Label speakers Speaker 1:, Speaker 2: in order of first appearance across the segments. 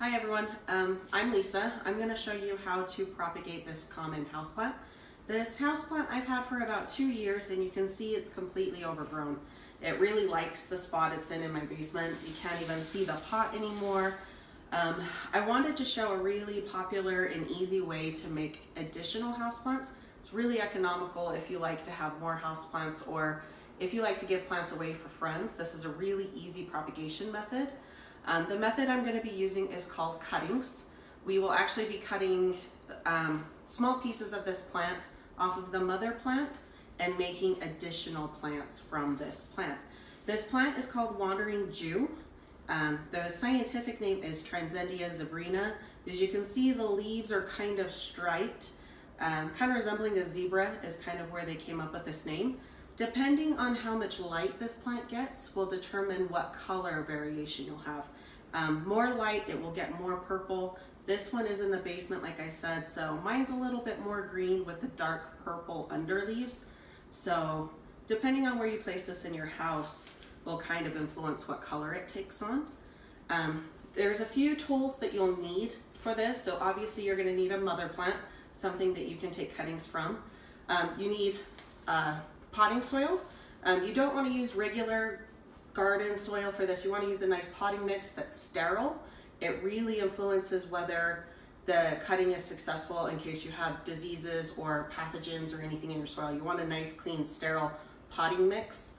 Speaker 1: Hi everyone, I'm Lisa. I'm going to show you how to propagate this common houseplant. This houseplant I've had for about 2 years and you can see it's completely overgrown. It really likes the spot it's in my basement. You can't even see the pot anymore. I wanted to show a really popular and easy way to make additional houseplants. It's really economical if you like to have more houseplants or if you like to give plants away for friends. This is a really easy propagation method. The method I'm going to be using is called cuttings. We will actually be cutting small pieces of this plant off of the mother plant and making additional plants from this plant. This plant is called Wandering Jew. The scientific name is Tradescantia zebrina. As you can see, the leaves are kind of striped, kind of resembling a zebra is kind of where they came up with this name. Depending on how much light this plant gets will determine what color variation you'll have. More light, it will get more purple. This one is in the basement, like I said, so mine's a little bit more green with the dark purple underleaves. So depending on where you place this in your house will kind of influence what color it takes on. There's a few tools that you'll need for this. So obviously you're going to need a mother plant, something that you can take cuttings from. You need potting soil. You don't want to use regular garden soil for this. You want to use a nice potting mix that's sterile. It really influences whether the cutting is successful in case you have diseases or pathogens or anything in your soil. You want a nice, clean, sterile potting mix.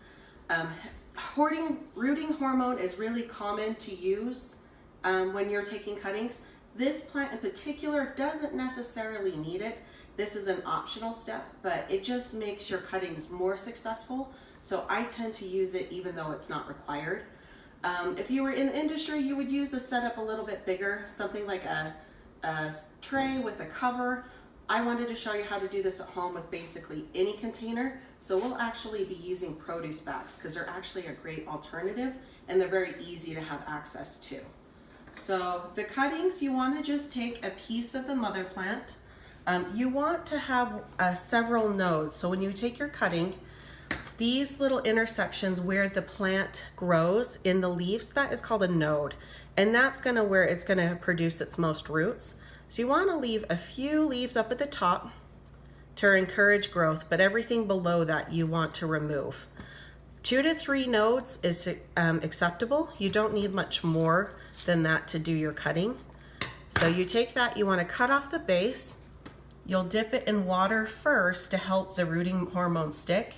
Speaker 1: Rooting hormone is really common to use when you're taking cuttings. This plant in particular doesn't necessarily need it. This is an optional step, but it just makes your cuttings more successful. So I tend to use it even though it's not required. If you were in the industry, you would use a setup a little bit bigger, something like a tray with a cover. I wanted to show you how to do this at home with basically any container. So we'll actually be using produce bags because they're actually a great alternative and they're very easy to have access to. So the cuttings, you want to just take a piece of the mother plant. You want to have several nodes. So when you take your cutting, these little intersections where the plant grows in the leaves, that is called a node. And that's where it's gonna produce its most roots. So you wanna leave a few leaves up at the top to encourage growth, but everything below that you want to remove. 2 to 3 nodes is acceptable. You don't need much more than that to do your cutting. So you take that, you wanna cut off the base. You'll dip it in water first to help the rooting hormone stick.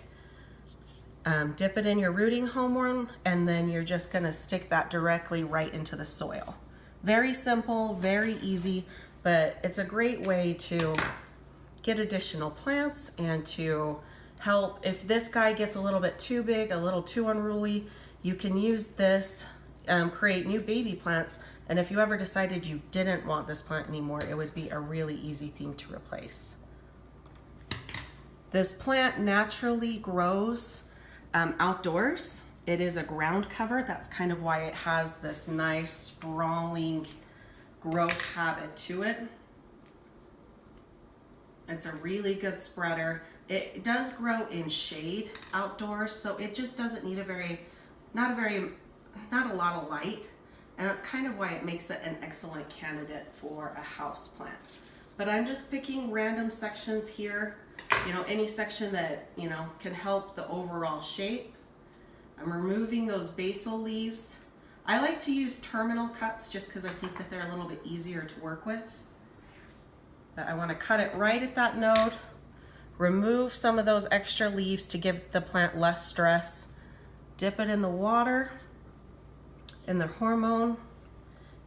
Speaker 1: Dip it in your rooting hormone and then you're just gonna stick that directly right into the soil. Very simple, very easy, but it's a great way to get additional plants and to help. If this guy gets a little bit too big, a little too unruly, you can use this, create new baby plants. And if you ever decided you didn't want this plant anymore, it would be a really easy thing to replace. This plant naturally grows outdoors. It is a ground cover. That's kind of why it has this nice sprawling growth habit to it. It's a really good spreader. It does grow in shade outdoors, so it just doesn't need not a lot of light. And that's kind of why it makes it an excellent candidate for a house plant. But I'm just picking random sections here, any section that, can help the overall shape. I'm removing those basal leaves. I like to use terminal cuts just because I think that they're a little bit easier to work with. But I want to cut it right at that node, remove some of those extra leaves to give the plant less stress, dip it in the water, in the hormone,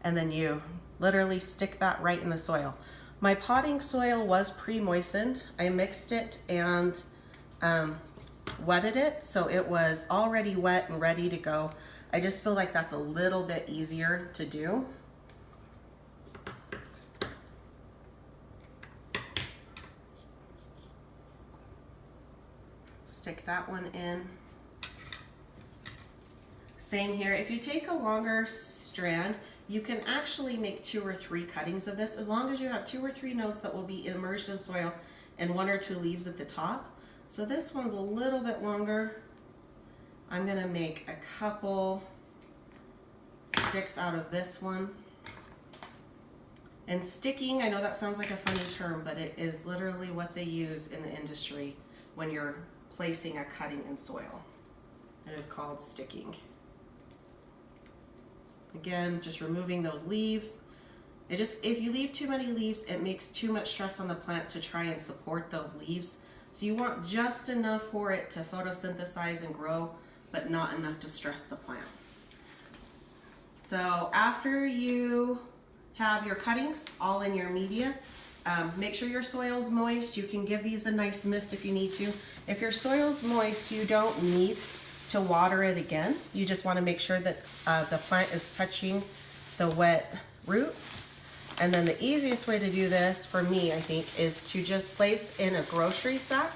Speaker 1: and then you literally stick that right in the soil. My potting soil was pre-moistened. I mixed it and wetted it, so it was already wet and ready to go. I just feel like that's a little bit easier to do. Stick that one in. Same here. If you take a longer strand, you can actually make 2 or 3 cuttings of this as long as you have 2 or 3 nodes that will be immersed in soil and 1 or 2 leaves at the top. So this one's a little bit longer. I'm gonna make a couple sticks out of this one. And sticking, I know that sounds like a funny term, but it is literally what they use in the industry when you're placing a cutting in soil. It is called sticking. Again, just removing those leaves. If you leave too many leaves, it makes too much stress on the plant to try and support those leaves. So you want just enough for it to photosynthesize and grow, but not enough to stress the plant. So after you have your cuttings all in your media, make sure your soil's moist. You can give these a nice mist if you need to. If your soil's moist, you don't need to water it again. You just want to make sure that the plant is touching the wet roots. And then the easiest way to do this for me, I think, is to just place in a grocery sack.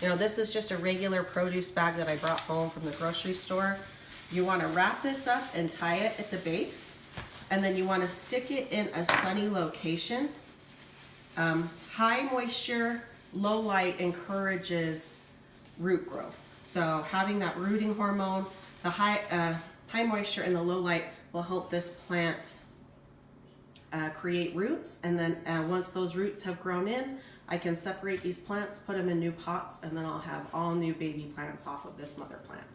Speaker 1: You know, this is just a regular produce bag that I brought home from the grocery store. You want to wrap this up and tie it at the base, and then you want to stick it in a sunny location. High moisture, low light encourages root growth. So having that rooting hormone, the high moisture and the low light will help this plant create roots. And then once those roots have grown in, I can separate these plants, put them in new pots, and then I'll have all new baby plants off of this mother plant.